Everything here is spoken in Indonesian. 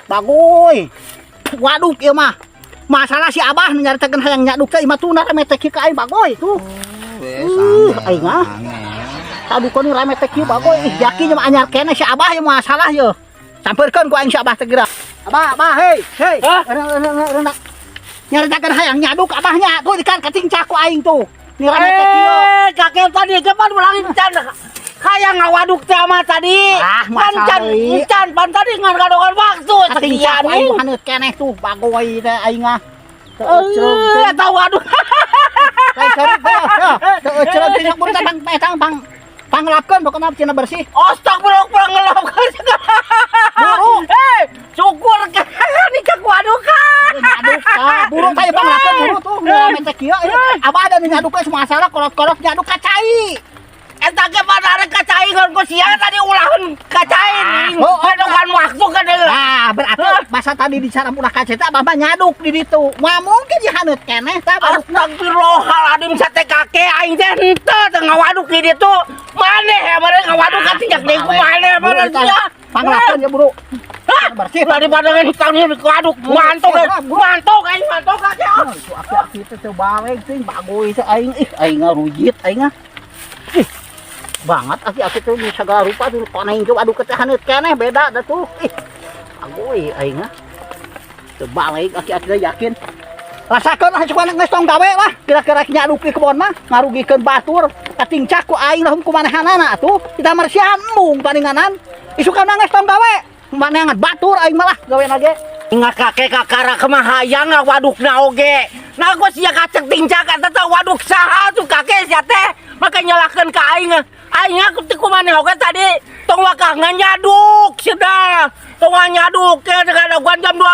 Bagoy. Waduk ieu mah. Masalah si Abah nyaritakeun hayang nyaduk teh imah tuna rame teh kieu ka aing bagoy tuh. Aing ah. Sadukon rame teh kieu bagoy. Yakin mah anyar keneh si Abah ieu masalah ieu. Sampeurkeun ku aing si Abah teh geura. Abah, hei. Rendak. Nyaritakeun hayang nyaduk Abahnya tuh dikan katingcak ku aing tuh. Ni rame teh kieu. Kakek tadi kapan ulangi can hayang ngawaduk teh mah tadi. Can pan tadi ngan kadokan waktu Katingcak ku aing haneut keneh tuh bagoy teh aing ah. Eta waduk. Lain cerut teh. Teu cerut tinyak mun teh pang panglapkeun pokona cenah bersih. Astagfirullah ngelapkeun. Buru. Syukur nikah wadukan. Nyaduk burung kayak panglapkeun buru tuh rame teh kieu. Abah ada nyaduk we masalah kolot-kolot nyaduk kacai. Eta ge padahal kacai ngan ku sia tadi ulahun kacai. Kadokan waktu ka deui. Nah, berarti masa tadi dicara ulah kacai teh Abah nyaduk di ditu. Mah mungkin di haneut keneh tah baru Astagfirullahaladzim sate kakek aing teh henteu teu ngawaduk di ditu. Maneh mare ngawaduk ka tinggal deui ku maneh mare sia. Panglapkeun ya buru. Bersih Daripada ngentang di waduk mantok aing mantok kakek. Aki-aki teh baweng teh bagoy teh aing aing ngarujit aing banget aki-aki teh di sagala rupa tuh paneing ke waduk teh haneut keneh beda da tuh bagoy aing teu baweng aki-aki teh yakin rasakeun lah cuman geus tong gawe lah kira-kira nyaduk di kebon mah ngarugikeun batur katingcak ku aing lah kumanehanana atuh kita marsihan embung paninganan isukan geus tong gawe manehangan batur aing malah gaweana ge ingat kakek kakara kemahayang wadukna oge. Nah gua sia kacek tingcak eta teh waduk saha tuh kakek sia teh. Maka nyalakeun ka aing. Aing aku teh kumaneh oge tadi tong wakah nyaduk sudah. Tong nyaduk ke dengan jam 2